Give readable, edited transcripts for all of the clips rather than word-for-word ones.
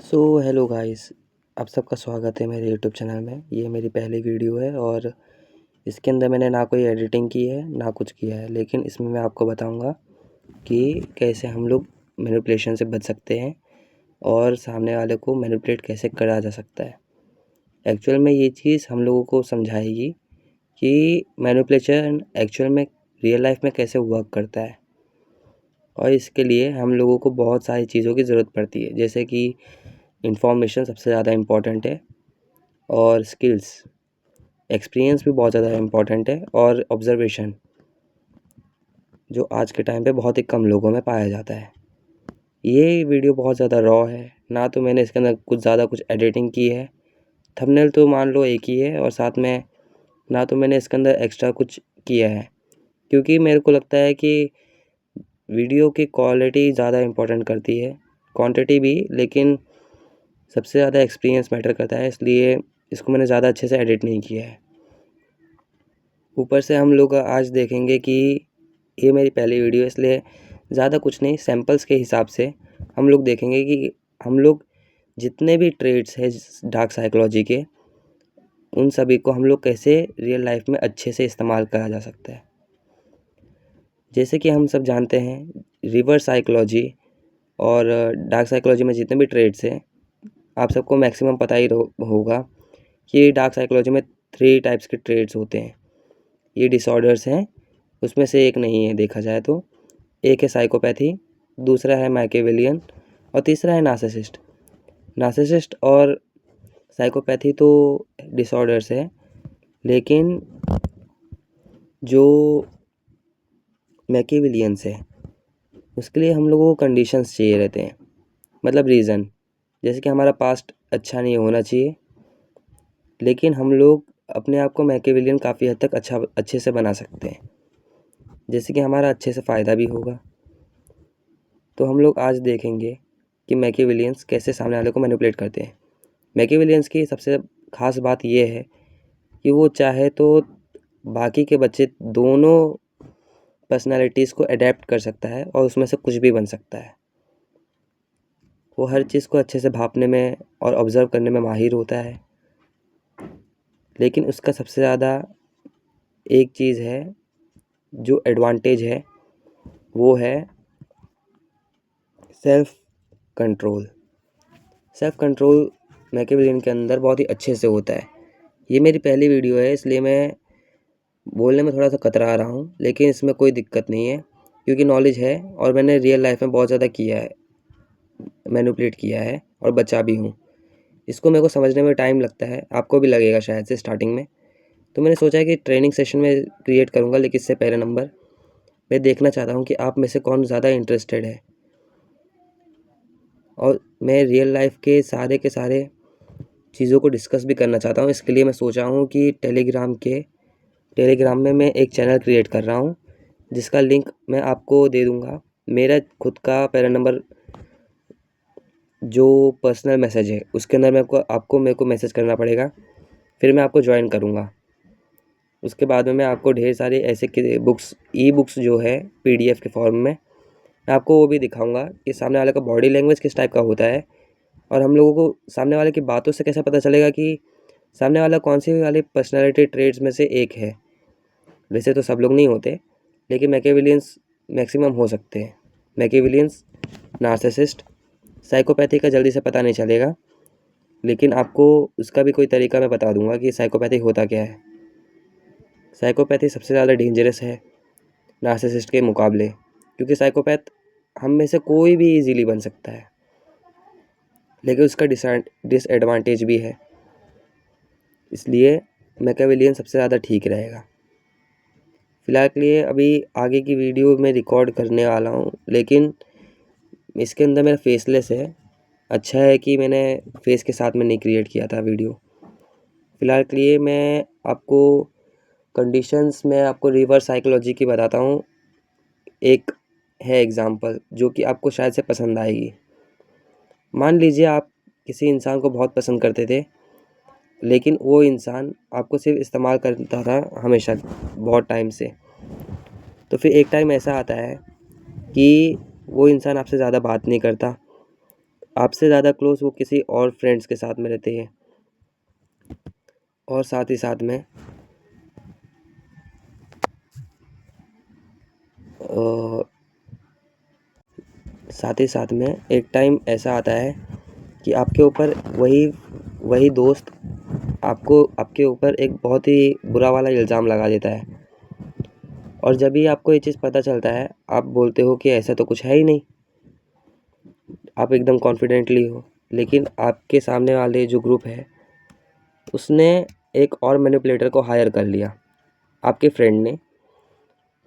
Hello guys. आप सबका स्वागत है मेरे यूट्यूब चैनल में। ये मेरी पहली वीडियो है और इसके अंदर मैंने ना कोई एडिटिंग की है ना कुछ किया है, लेकिन इसमें मैं आपको बताऊंगा कि कैसे हम लोग मैनिपुलेशन से बच सकते हैं और सामने वाले को मैनिपुलेट कैसे करा जा सकता है। एक्चुअल में ये चीज़ हम लोगों को समझाएगी कि मैनिपुलेशन एक्चुअल में रियल लाइफ में कैसे वर्क करता है। और इसके लिए हम लोगों को बहुत सारी चीज़ों की ज़रूरत पड़ती है, जैसे कि इंफॉर्मेशन सबसे ज़्यादा इम्पॉर्टेंट है, और स्किल्स, एक्सपीरियंस भी बहुत ज़्यादा इम्पॉर्टेंट है, और ऑब्जर्वेशन जो आज के टाइम पे बहुत ही कम लोगों में पाया जाता है। ये वीडियो बहुत ज़्यादा रॉ है, ना तो मैंने इसके अंदर कुछ एडिटिंग की है। थंबनेल तो मान लो एक ही है, और साथ में ना तो मैंने इसके अंदर एक्स्ट्रा कुछ किया है, क्योंकि मेरे को लगता है कि वीडियो की क्वालिटी ज़्यादा इम्पोर्टेंट करती है, क्वांटिटी भी, लेकिन सबसे ज़्यादा एक्सपीरियंस मैटर करता है। इसलिए इसको मैंने ज़्यादा अच्छे से एडिट नहीं किया है। ऊपर से हम लोग आज देखेंगे कि ये मेरी पहली वीडियो है, इसलिए ज़्यादा कुछ नहीं, सैम्पल्स के हिसाब से हम लोग देखेंगे कि हम लोग जितने भी ट्रेड्स हैं डार्क साइकोलॉजी के, उन सभी को हम लोग कैसे रियल लाइफ में अच्छे से इस्तेमाल करा जा सकता है। जैसे कि हम सब जानते हैं, रिवर्स साइकोलॉजी और डार्क साइकोलॉजी में जितने भी ट्रेड्स हैं, आप सबको मैक्सिमम पता ही होगा कि डार्क साइकोलॉजी में 3 टाइप्स के ट्रेड्स होते हैं। ये डिसऑर्डर्स हैं, उसमें से एक नहीं है देखा जाए तो। एक है साइकोपैथी, दूसरा है मैकियावेलियन, और तीसरा है नार्सिसिस्ट। नार्सिसिस्ट और साइकोपैथी तो डिसऑर्डर्स है, लेकिन जो मैकियावेलियंस है उसके लिए हम लोगों को कंडीशंस चाहिए रहते हैं, मतलब रीज़न। जैसे कि हमारा पास्ट अच्छा नहीं होना चाहिए, लेकिन हम लोग अपने आप को मैकियावेलियन काफ़ी हद तक अच्छे से बना सकते हैं, जैसे कि हमारा अच्छे से फ़ायदा भी होगा। तो हम लोग आज देखेंगे कि मैकियावेलियंस कैसे सामने वाले को मैनिपुलेट करते हैं। मैकियावेलियंस की सबसे ख़ास बात ये है कि वो चाहे तो बाकी के बच्चे दोनों पर्सनालिटीज़ को अडेप्ट कर सकता है और उसमें से कुछ भी बन सकता है। वो हर चीज़ को अच्छे से भांपने में और ऑब्ज़र्व करने में माहिर होता है, लेकिन उसका सबसे ज़्यादा एक चीज़ है जो एडवांटेज है, वो है self control. Self control Machiavellian के अंदर बहुत ही अच्छे से होता है। ये मेरी पहली वीडियो है, इसलिए मैं बोलने में थोड़ा सा कतरा रहा हूँ, लेकिन इसमें कोई दिक्कत नहीं है, क्योंकि नॉलेज है और मैंने रियल लाइफ में बहुत ज़्यादा किया है, मैनिपुलेट किया है और बचा भी हूँ। इसको मेरे को समझने में टाइम लगता है, आपको भी लगेगा शायद से स्टार्टिंग में। तो मैंने सोचा है कि ट्रेनिंग सेशन में क्रिएट करूँगा, लेकिन इससे पहले नंबर मैं देखना चाहता हूँ कि आप में से कौन ज़्यादा इंटरेस्टेड है, और मैं रियल लाइफ के सारे चीज़ों को डिस्कस भी करना चाहता हूँ। इसके लिए मैं सोचा हूँ कि टेलीग्राम में मैं एक चैनल क्रिएट कर रहा हूँ, जिसका लिंक मैं आपको दे दूँगा। मेरा खुद का पहला नंबर जो पर्सनल मैसेज है उसके अंदर मेरे को मैसेज करना पड़ेगा, फिर मैं आपको ज्वाइन करूँगा। उसके बाद में मैं आपको ढेर सारे ऐसे ई बुक्स जो है PDF के फॉर्म में, मैं आपको वो भी दिखाऊंगा कि सामने वाले का बॉडी लैंग्वेज किस टाइप का होता है, और हम लोगों को सामने वाले की बातों से कैसे पता चलेगा कि सामने वाला कौन सी वाले पर्सनालिटी ट्रेड्स में से एक है। वैसे तो सब लोग नहीं होते, लेकिन मैकियावेलियंस मैक्सिमम हो सकते हैं। मैकियावेलियंस, नार्सिसिस्ट, साइकोपैथी का जल्दी से पता नहीं चलेगा, लेकिन आपको उसका भी कोई तरीका मैं बता दूंगा कि साइकोपैथी होता क्या है। साइकोपैथी सबसे ज़्यादा डेंजरस है नार्सिसिस्ट के मुकाबले, क्योंकि साइकोपैथ हम में से कोई भी इजीली बन सकता है, लेकिन उसका डिसएडवांटेज भी है। इसलिए मैकियावेलियन सबसे ज़्यादा ठीक रहेगा। फ़िलहाल के लिए अभी आगे की वीडियो मैं रिकॉर्ड करने वाला हूँ, लेकिन इसके अंदर मेरा फेसलेस है। अच्छा है कि मैंने फेस के साथ में नहीं क्रिएट किया था वीडियो। फ़िलहाल के लिए मैं आपको कंडीशंस में आपको रिवर्स साइकोलॉजी की बताता हूँ। एक है एग्ज़ाम्पल जो कि आपको शायद से पसंद आएगी। मान लीजिए आप किसी इंसान को बहुत पसंद करते थे, लेकिन वो इंसान आपको सिर्फ इस्तेमाल करता था हमेशा, बहुत टाइम से। तो फिर एक टाइम ऐसा आता है कि वो इंसान आपसे ज़्यादा बात नहीं करता, आपसे ज़्यादा क्लोज़ वो किसी और फ्रेंड्स के साथ में रहती है। और साथ ही साथ में एक टाइम ऐसा आता है कि आपके ऊपर वही वही दोस्त आपके ऊपर एक बहुत ही बुरा वाला इल्ज़ाम लगा देता है। और जब भी आपको ये चीज़ पता चलता है, आप बोलते हो कि ऐसा तो कुछ है ही नहीं, आप एकदम कॉन्फिडेंटली हो, लेकिन आपके सामने वाले जो ग्रुप है उसने एक और मैनिपुलेटर को हायर कर लिया, आपके फ्रेंड ने।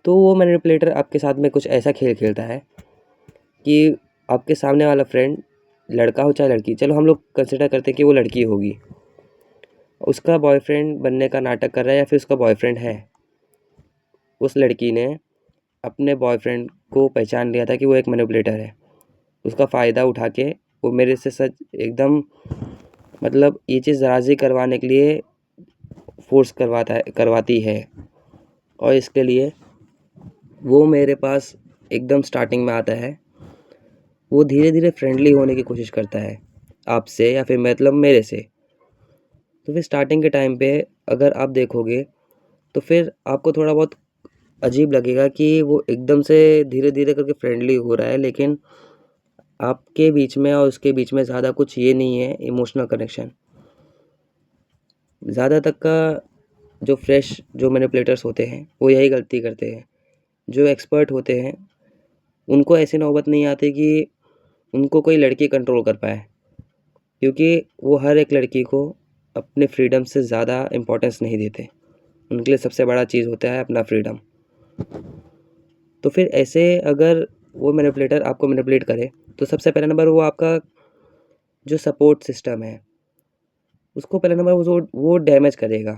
तो वो मैनिपुलेटर आपके साथ में कुछ ऐसा खेल खेलता है कि आपके सामने वाला फ्रेंड, लड़का हो चाहे लड़की, चलो हम लोग कंसिडर करते हैं कि वो लड़की होगी, उसका बॉयफ्रेंड बनने का नाटक कर रहा है या फिर उसका बॉयफ्रेंड है। उस लड़की ने अपने बॉयफ्रेंड को पहचान लिया था कि वो एक मैनिपुलेटर है। उसका फ़ायदा उठा के वो मेरे से सच एकदम मतलब ये चीज़ राज़ी करवाने के लिए फोर्स करवाती है। और इसके लिए वो मेरे पास एकदम स्टार्टिंग में आता है। वो धीरे धीरे फ्रेंडली होने की कोशिश करता है आपसे या फिर मतलब मेरे से। तो फिर स्टार्टिंग के टाइम पे अगर आप देखोगे तो फिर आपको थोड़ा बहुत अजीब लगेगा कि वो एकदम से धीरे धीरे करके फ्रेंडली हो रहा है, लेकिन आपके बीच में और उसके बीच में ज़्यादा कुछ ये नहीं है इमोशनल कनेक्शन। ज़्यादा तक का जो मैनिपुलेटर्स होते हैं वो यही गलती करते हैं। जो एक्सपर्ट होते हैं उनको ऐसी नौबत नहीं आती कि उनको कोई लड़की कंट्रोल कर पाए, क्योंकि वो हर एक लड़की को अपने फ्रीडम से ज़्यादा इम्पोर्टेंस नहीं देते। उनके लिए सबसे बड़ा चीज़ होता है अपना फ्रीडम। तो फिर ऐसे अगर वो मैनिपुलेटर आपको मैनिपुलेट करे तो सबसे पहला नंबर वो आपका जो सपोर्ट सिस्टम है उसको पहला नंबर वो डैमेज करेगा।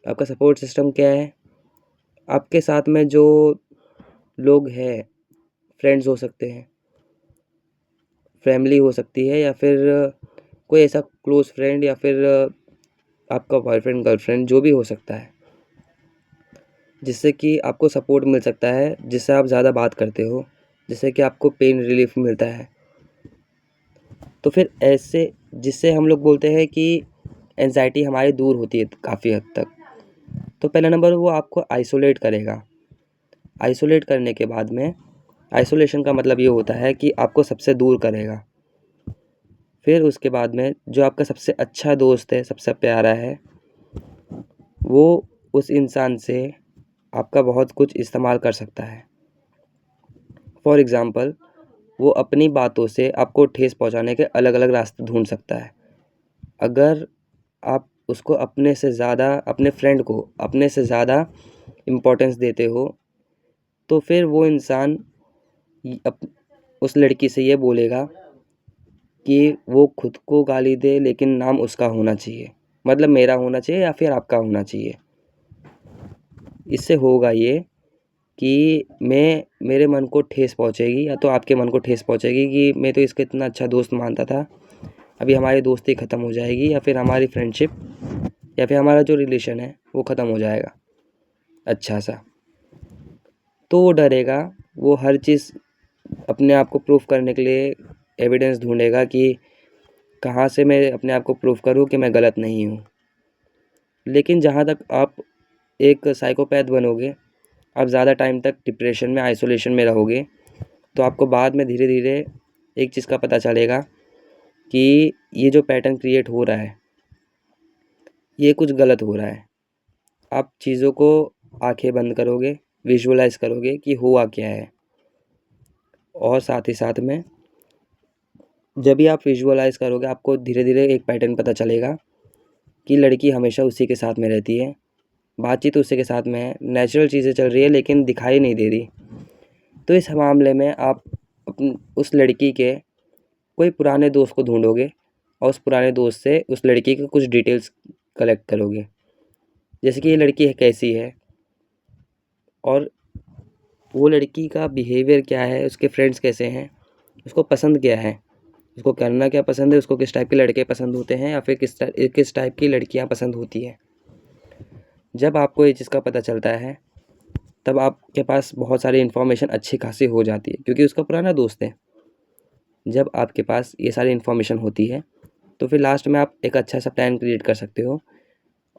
आपका सपोर्ट सिस्टम क्या है? आपके साथ में जो लोग हैं, फ्रेंड्स हो सकते हैं, फैमिली हो सकती है, या फिर कोई ऐसा क्लोज़ फ्रेंड, या फिर आपका बॉयफ्रेंड गर्लफ्रेंड जो भी हो सकता है, जिससे कि आपको सपोर्ट मिल सकता है, जिससे आप ज़्यादा बात करते हो, जिससे कि आपको पेन रिलीफ़ मिलता है। तो फिर ऐसे जिससे हम लोग बोलते हैं कि एंग्ज़ायटी हमारी दूर होती है काफ़ी हद तक। तो पहला नंबर वो आपको आइसोलेट करेगा। आइसोलेट करने के बाद में आइसोलेशन का मतलब ये होता है कि आपको सबसे दूर करेगा। फिर उसके बाद में जो आपका सबसे अच्छा दोस्त है, सबसे प्यारा है, वो उस इंसान से आपका बहुत कुछ इस्तेमाल कर सकता है। फॉर एग्ज़ाम्पल, वो अपनी बातों से आपको ठेस पहुंचाने के अलग-अलग रास्ते ढूंढ सकता है। अगर आप उसको अपने फ्रेंड को अपने से ज़्यादा इम्पोर्टेंस देते हो, तो फिर वो इंसान उस लड़की से ये बोलेगा कि वो खुद को गाली दे लेकिन नाम उसका होना चाहिए, मतलब मेरा होना चाहिए या फिर आपका होना चाहिए। इससे होगा ये कि मेरे मन को ठेस पहुंचेगी, या तो आपके मन को ठेस पहुंचेगी कि मैं तो इसका इतना अच्छा दोस्त मानता था, अभी हमारी दोस्ती ख़त्म हो जाएगी, या फिर हमारी फ्रेंडशिप या फिर हमारा जो रिलेशन है वो ख़त्म हो जाएगा अच्छा सा। तो वो डरेगा, वो हर चीज़ अपने आप को प्रूफ करने के लिए एविडेंस ढूंढेगा कि कहाँ से मैं अपने आप को प्रूफ करूँ कि मैं गलत नहीं हूँ। लेकिन जहाँ तक आप एक साइकोपैथ बनोगे, आप ज़्यादा टाइम तक डिप्रेशन में, आइसोलेशन में रहोगे, तो आपको बाद में धीरे धीरे एक चीज़ का पता चलेगा कि ये जो पैटर्न क्रिएट हो रहा है ये कुछ गलत हो रहा है। आप चीज़ों को आंखें बंद करोगे, विजुअलाइज करोगे कि हुआ क्या है। और साथ ही साथ में जब भी आप विजुअलाइज करोगे आपको धीरे धीरे एक पैटर्न पता चलेगा कि लड़की हमेशा उसी के साथ में रहती है, बातचीत उसी के साथ में है, नेचुरल चीज़ें चल रही है लेकिन दिखाई नहीं दे रही। तो इस मामले में आप उस लड़की के कोई पुराने दोस्त को ढूंढोगे और उस पुराने दोस्त से उस लड़की के कुछ डिटेल्स कलेक्ट करोगे, जैसे कि ये लड़की है कैसी है, और वो लड़की का बिहेवियर क्या है, उसके फ्रेंड्स कैसे हैं, उसको पसंद क्या है, उसको करना क्या पसंद है, उसको किस टाइप के लड़के पसंद होते हैं, या फिर किस टाइप की लड़कियां पसंद होती हैं। जब आपको ये चीज़ का पता चलता है तब आपके पास बहुत सारी इन्फॉर्मेशन अच्छी खासी हो जाती है, क्योंकि उसका पुराना दोस्त है। जब आपके पास ये सारी इन्फॉर्मेशन होती है तो फिर लास्ट में आप एक अच्छा सा प्लान क्रिएट कर सकते हो।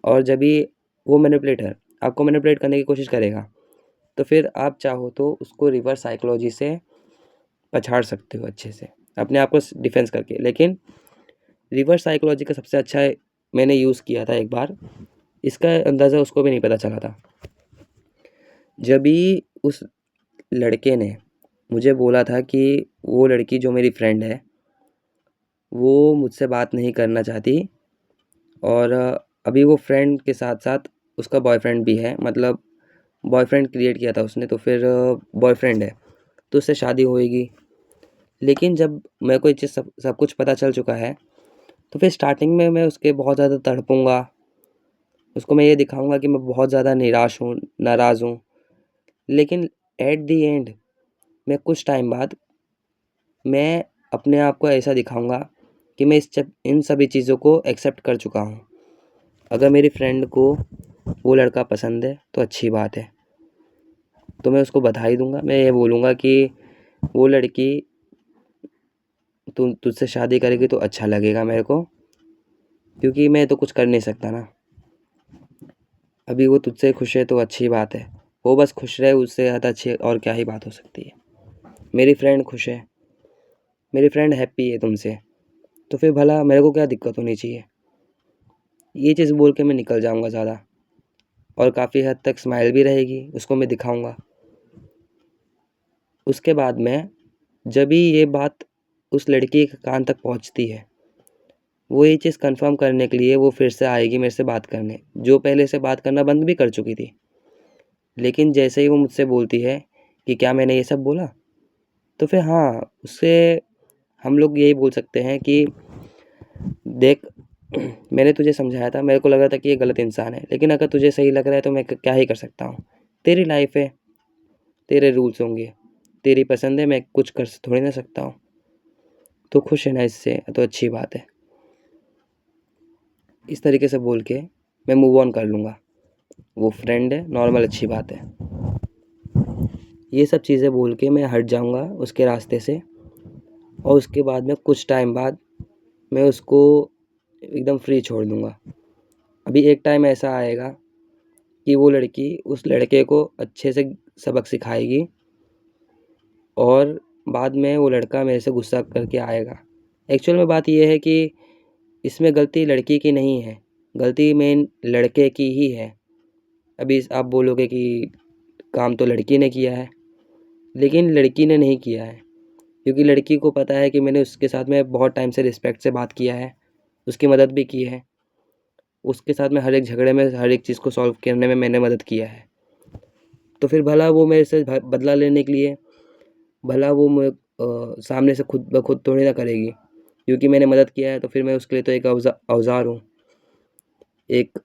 और जब भी वो मैनिपुलेटर आपको मैनिपुलेट करने की कोशिश करेगा तो फिर आप चाहो तो उसको रिवर्स साइकोलॉजी से पछाड़ सकते हो अच्छे से, अपने आप को डिफेंस करके। लेकिन रिवर्स साइकोलॉजी का सबसे अच्छा मैंने यूज़ किया था एक बार, इसका अंदाज़ा उसको भी नहीं पता चला था। जब भी उस लड़के ने मुझे बोला था कि वो लड़की जो मेरी फ्रेंड है वो मुझसे बात नहीं करना चाहती, और अभी वो फ्रेंड के साथ साथ उसका बॉयफ्रेंड भी है, मतलब बॉयफ्रेंड क्रिएट किया था उसने, तो फिर बॉयफ्रेंड है तो उससे शादी होएगी। लेकिन जब मेरे को ये चीज़ सब सब कुछ पता चल चुका है तो फिर स्टार्टिंग में मैं उसके बहुत ज़्यादा तड़पूंगा, उसको मैं ये दिखाऊंगा कि मैं बहुत ज़्यादा निराश हूँ, नाराज़ हूँ। लेकिन एट दी एंड मैं कुछ टाइम बाद मैं अपने आप को ऐसा दिखाऊंगा कि मैं इन सभी चीज़ों को एक्सेप्ट कर चुका हूँ। अगर मेरी फ्रेंड को वो लड़का पसंद है तो अच्छी बात है, तो मैं उसको बधाई दूंगा। मैं ये बोलूँगा कि वो लड़की तुझसे शादी करेगी तो अच्छा लगेगा मेरे को, क्योंकि मैं तो कुछ कर नहीं सकता ना। अभी वो तुझसे खुश है तो अच्छी बात है, वो बस खुश रहे, उससे ज़्यादा अच्छी और क्या ही बात हो सकती है। मेरी फ्रेंड खुश है, मेरी फ्रेंड हैप्पी है तुमसे, तो फिर भला मेरे को क्या दिक्कत होनी चाहिए। ये चीज़ बोल के मैं निकल जाऊँगा ज़्यादा, और काफ़ी हद तक स्माइल भी रहेगी, उसको मैं दिखाऊँगा। उसके बाद में जब भी ये बात उस लड़की के कान तक पहुँचती है, वो ये चीज़ कंफर्म करने के लिए वो फिर से आएगी मेरे से बात करने, जो पहले से बात करना बंद भी कर चुकी थी। लेकिन जैसे ही वो मुझसे बोलती है कि क्या मैंने ये सब बोला, तो फिर हाँ, उससे हम लोग यही बोल सकते हैं कि देख, मैंने तुझे समझाया था, मेरे को लग रहा था कि ये गलत इंसान है, लेकिन अगर तुझे सही लग रहा है तो मैं क्या ही कर सकता हूँ। तेरी लाइफ है, तेरे रूल्स होंगे, तेरी पसंद है, मैं कुछ कर थोड़ी ना सकता हूँ। तो खुश है ना इससे, तो अच्छी बात है। इस तरीके से बोल के मैं मूव ऑन कर लूँगा। वो फ्रेंड है, नॉर्मल, अच्छी बात है। ये सब चीज़ें बोल के मैं हट जाऊँगा उसके रास्ते से, और उसके बाद में कुछ टाइम बाद मैं उसको एकदम फ्री छोड़ दूँगा। अभी एक टाइम ऐसा आएगा कि वो लड़की उस लड़के को अच्छे से सबक सिखाएगी, और बाद में वो लड़का मेरे से गुस्सा करके आएगा। एक्चुअल में बात ये है कि इसमें गलती लड़की की नहीं है, गलती मेन लड़के की ही है। अभी आप बोलोगे कि काम तो लड़की ने किया है, लेकिन लड़की ने नहीं किया है, क्योंकि लड़की को पता है कि मैंने उसके साथ में बहुत टाइम से रिस्पेक्ट से बात किया है, उसकी मदद भी की है, उसके साथ में हर एक झगड़े में हर एक चीज़ को सॉल्व करने में मैंने मदद किया है। तो फिर भला वो मेरे से बदला लेने के लिए, भला वो सामने से खुद ब खुद थोड़ी ना करेगी, क्योंकि मैंने मदद किया है तो फिर मैं उसके लिए तो एक औजार हूँ, एक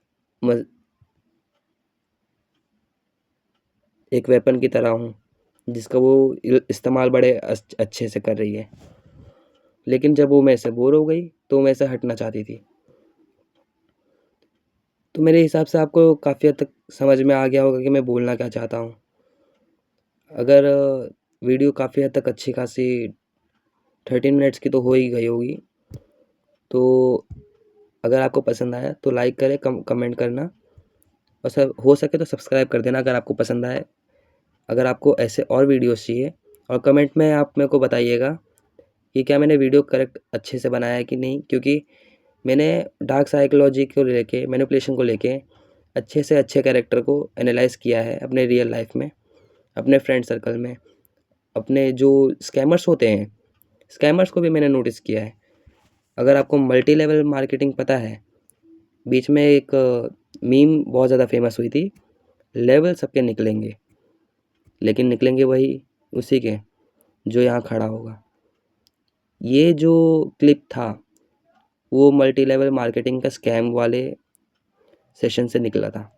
एक वेपन की तरह हूँ, जिसका वो इस्तेमाल बड़े अच्छे से कर रही है। लेकिन जब वो मेरे से बोर हो गई तो मेरे से हटना चाहती थी। तो मेरे हिसाब से आपको काफ़ी हद तक समझ में आ गया होगा कि मैं बोलना क्या चाहता हूँ। अगर वीडियो काफ़ी हद तक अच्छी खासी 13 मिनट्स की तो हो ही गई होगी, तो अगर आपको पसंद आया तो लाइक करें, कमेंट करना, और सर हो सके तो सब्सक्राइब कर देना अगर आपको पसंद आए। अगर आपको ऐसे और वीडियोस चाहिए, और कमेंट में आप मेरे को बताइएगा कि क्या मैंने वीडियो करेक्ट अच्छे से बनाया है कि नहीं, क्योंकि मैंने डार्क साइकोलॉजी को लेके, मैनिपुलेशन को लेके अच्छे से अच्छे कैरेक्टर को एनालाइज़ किया है अपने रियल लाइफ में, अपने फ्रेंड सर्कल में, अपने जो स्कैमर्स होते हैं, स्कैमर्स को भी मैंने नोटिस किया है। अगर आपको मल्टी लेवल मार्केटिंग पता है, बीच में एक मीम बहुत ज़्यादा फेमस हुई थी, लेवल सबके निकलेंगे, लेकिन निकलेंगे वही उसी के जो यहाँ खड़ा होगा। ये जो क्लिप था वो मल्टी लेवल मार्केटिंग का स्कैम वाले सेशन से निकला था।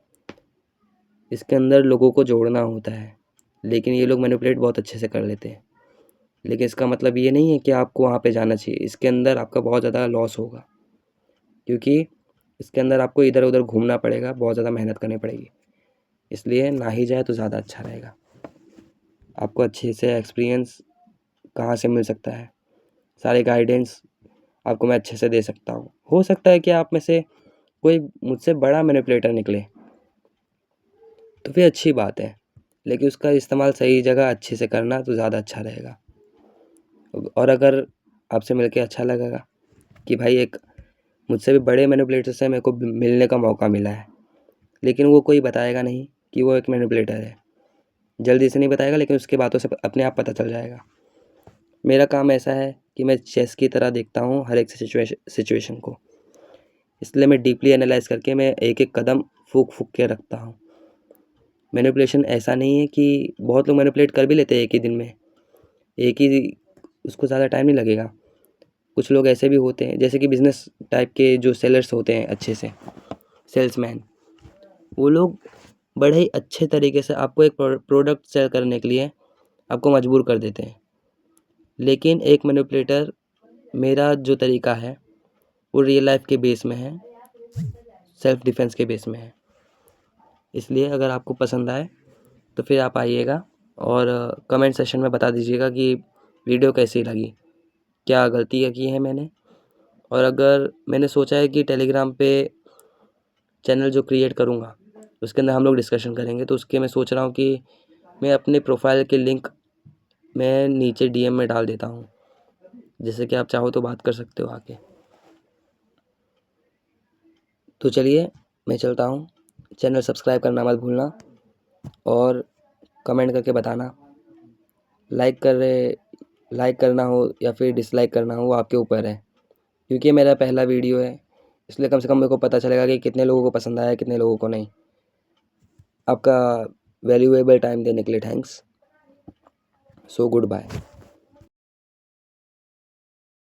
इसके अंदर लोगों को जोड़ना होता है, लेकिन ये लोग मैनिपुलेट बहुत अच्छे से कर लेते हैं। लेकिन इसका मतलब ये नहीं है कि आपको वहाँ पे जाना चाहिए, इसके अंदर आपका बहुत ज़्यादा लॉस होगा, क्योंकि इसके अंदर आपको इधर उधर घूमना पड़ेगा, बहुत ज़्यादा मेहनत करनी पड़ेगी। इसलिए ना ही जाए तो ज़्यादा अच्छा रहेगा। आपको अच्छे से एक्सपीरियंस कहाँ से मिल सकता है, सारे गाइडेंस आपको मैं अच्छे से दे सकता हूँ। हो सकता है कि आप में से कोई मुझसे बड़ा मैनिपुलेटर निकले, तो फिर अच्छी बात है, लेकिन उसका इस्तेमाल सही जगह अच्छे से करना तो ज़्यादा अच्छा रहेगा। और अगर आपसे मिलके अच्छा लगेगा कि भाई एक मुझसे भी बड़े मैनिपुलेटर से मेरे को मिलने का मौका मिला है, लेकिन वो कोई बताएगा नहीं कि वो एक मैनिपुलेटर है, जल्दी से नहीं बताएगा, लेकिन उसकी बातों से अपने आप पता चल जाएगा। मेरा काम ऐसा है कि मैं चेस की तरह देखता हूँ हर एक सिचुएशन को, इसलिए मैं डीपली एनालाइज करके मैं एक एक कदम फूक फूक के रखता हूँ। मैनिपुलेशन ऐसा नहीं है कि बहुत लोग मैनिपुलेट कर भी लेते हैं एक ही दिन में, एक ही उसको ज़्यादा टाइम नहीं लगेगा। कुछ लोग ऐसे भी होते हैं जैसे कि बिज़नेस टाइप के जो सेलर्स होते हैं, अच्छे से सेल्समैन, वो लोग बड़े ही अच्छे तरीके से आपको एक प्रोडक्ट सेल करने के लिए आपको मजबूर कर देते हैं। लेकिन एक मैनिपुलेटर, मेरा जो तरीका है वो रियल लाइफ के बेस में है, सेल्फ डिफेंस के बेस में है। इसलिए अगर आपको पसंद आए तो फिर आप आइएगा और कमेंट सेशन में बता दीजिएगा कि वीडियो कैसी लगी, क्या गलतियाँ की हैं मैंने। और अगर मैंने सोचा है कि टेलीग्राम पे चैनल जो क्रिएट करूँगा उसके अंदर हम लोग डिस्कशन करेंगे, तो उसके मैं सोच रहा हूँ कि मैं अपने प्रोफाइल के लिंक मैं नीचे डीएम में डाल देता हूँ, जैसे कि आप चाहो तो बात कर सकते हो आके। तो चलिए मैं चलता हूँ, चैनल सब्सक्राइब करना मत भूलना और कमेंट करके बताना, लाइक करना हो या फिर डिसलाइक करना हो वो आपके ऊपर है, क्योंकि ये मेरा पहला वीडियो है, इसलिए कम से कम मेरे को पता चलेगा कि कितने लोगों को पसंद आया, कितने लोगों को नहीं। आपका वैल्यूएबल टाइम देने के लिए थैंक्स। So good bye.